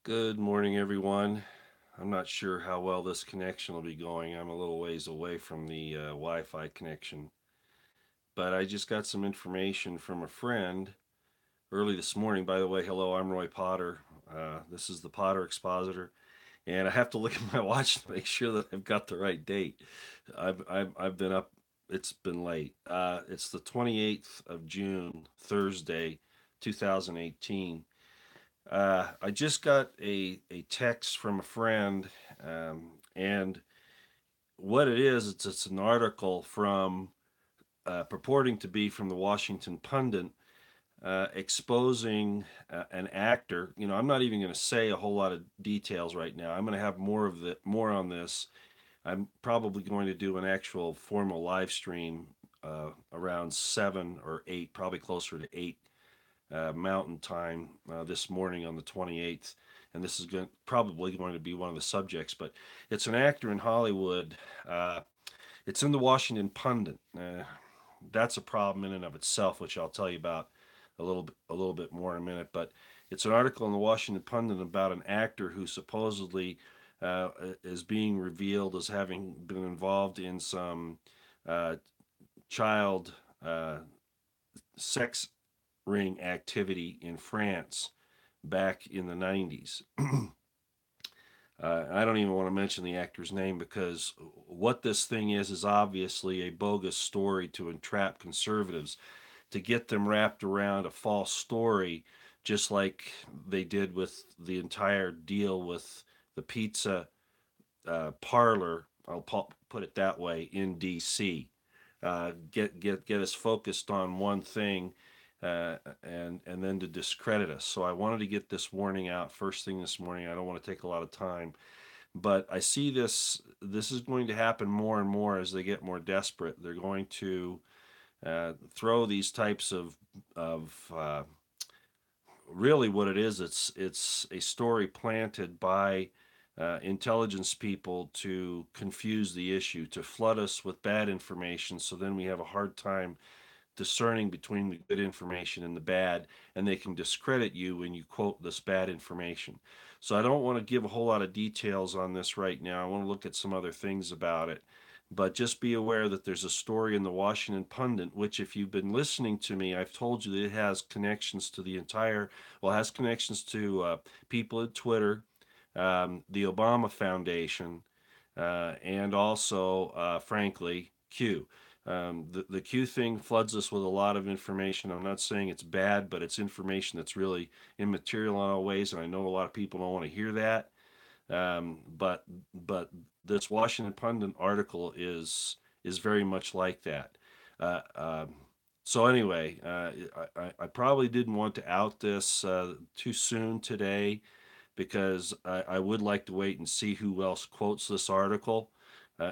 Good morning, everyone. I'm not sure how well this connection will be going. I'm a little ways away from the Wi Fi connection. But I just got some information from a friend early this morning. By the way, hello, I'm Roy Potter. This is the Potter Expositor. And I have to look at my watch to make sure that I've got the right date. I've been up, it's been late. It's the 28th of June, Thursday, 2018. I just got a text from a friend, and what it is, it's an article from purporting to be from the Washington Pundit, exposing an actor. I'm not even going to say a whole lot of details right now. I'm going to have more on this. I'm probably going to do an actual formal live stream around 7 or 8, probably closer to 8 Mountain Time this morning on the 28th, and this is probably going to be one of the subjects. But it's an actor in Hollywood. Uh, it's in the Washington Pundit. That's a problem in and of itself, which I'll tell you about a little bit more in a minute. But it's an article in the Washington Pundit about an actor who supposedly uh, is being revealed as having been involved in some uh, child sex ring activity in France back in the 90s. I don't even want to mention the actor's name because what this thing is obviously a bogus story to entrap conservatives, to get them wrapped around a false story, just like they did with the entire deal with the pizza parlor. I'll put it that way in D.C. Get us focused on one thing, and then to discredit us. So I wanted to get this warning out first thing this morning. I don't want to take a lot of time, but I see this. This is going to happen more and more as they get more desperate. They're going to throw these types of really what it is. It's a story planted by intelligence people to confuse the issue, to flood us with bad information, so then we have a hard time discerning between the good information and the bad, and they can discredit you when you quote this bad information. So I don't want to give a whole lot of details on this right now. I want to look at some other things about it. But just be aware that there's a story in the Washington Pundit, which, if you've been listening to me, I've told you that it has connections to the entire, well, it has connections to people at Twitter, the Obama Foundation, and also, frankly, Q. The Q thing floods us with a lot of information. I'm not saying it's bad, but it's information that's really immaterial in all ways, and I know a lot of people don't want to hear that. But this Washington Pundit article is very much like that. Uh, um, so anyway, I probably didn't want to out this too soon today because I would like to wait and see who else quotes this article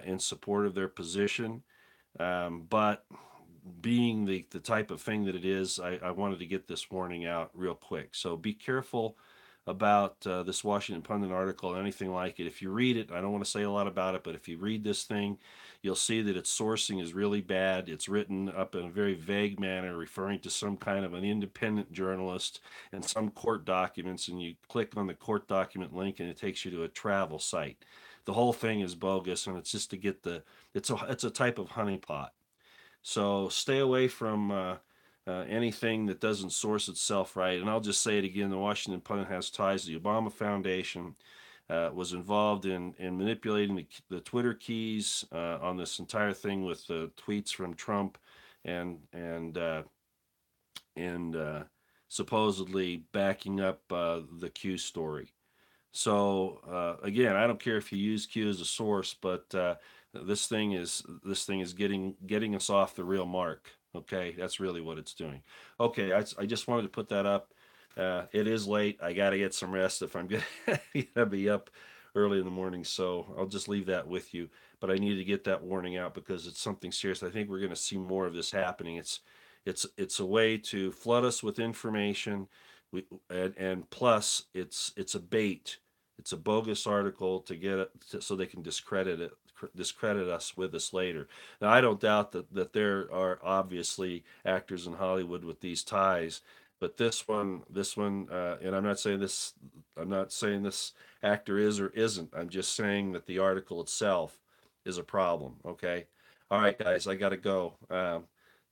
in support of their position. But being the type of thing that it is, I wanted to get this warning out real quick. So be careful about this Washington Pundit article and anything like it. If you read it, I don't want to say a lot about it, but if you read this thing, you'll see that its sourcing is really bad. It's written up in a very vague manner, referring to some kind of an independent journalist and some court documents, and you click on the court document link and it takes you to a travel site. The whole thing is bogus, and it's just to get it's a type of honeypot. So stay away from anything that doesn't source itself right. And I'll just say it again: the Washington Pundit has ties to the Obama Foundation. Was involved in manipulating the Twitter keys on this entire thing with the tweets from Trump and supposedly backing up the Q story. So again, I don't care if you use Q as a source, but this thing is getting us off the real mark. Okay, that's really what it's doing. Okay, I just wanted to put that up. It is late. I got to get some rest if I'm gonna be up early in the morning. So I'll just leave that with you. But I need to get that warning out because it's something serious. I think we're going to see more of this happening. It's a way to flood us with information. And plus it's a bait. It's a bogus article to get it so they can discredit us with us later. Now I don't doubt that there are obviously actors in Hollywood with these ties, But this one, and I'm not saying this actor is or isn't. I'm just saying that the article itself is a problem. Okay. All right, guys, I got to go.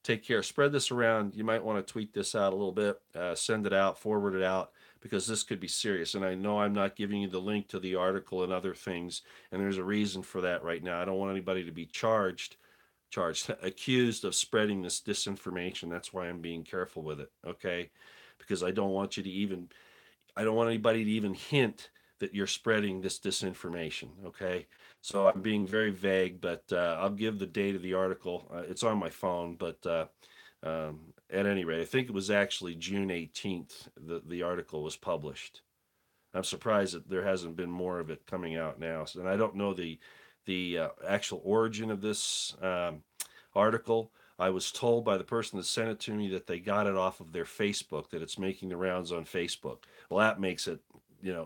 Take care. Spread this around. You might want to tweet this out a little bit, send it out, forward it out, because this could be serious. And I know I'm not giving you the link to the article and other things, and there's a reason for that right now. I don't want anybody to be accused of spreading this disinformation. That's why I'm being careful with it, okay? Because I don't want anybody to even hint that you're spreading this disinformation, okay? So I'm being very vague, but I'll give the date of the article. It's on my phone, but at any rate, I think it was actually June 18th that the article was published. I'm surprised that there hasn't been more of it coming out now. And I don't know the actual origin of this article. I was told by the person that sent it to me that they got it off of their Facebook, that it's making the rounds on Facebook. Well, that makes it,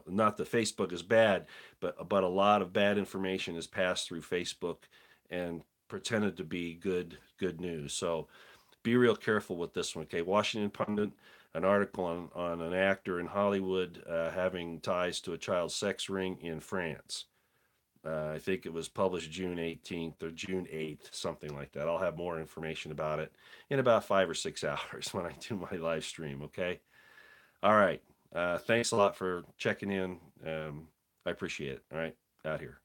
not that Facebook is bad, but a lot of bad information is passed through Facebook and pretended to be good news. So be real careful with this one. Okay, Washington Pundit, an article on an actor in Hollywood having ties to a child sex ring in France. I think it was published June 18th or June 8th, something like that. I'll have more information about it in about 5 or 6 hours when I do my live stream. Okay. All right. Thanks a lot for checking in. I appreciate it. All right. Out here.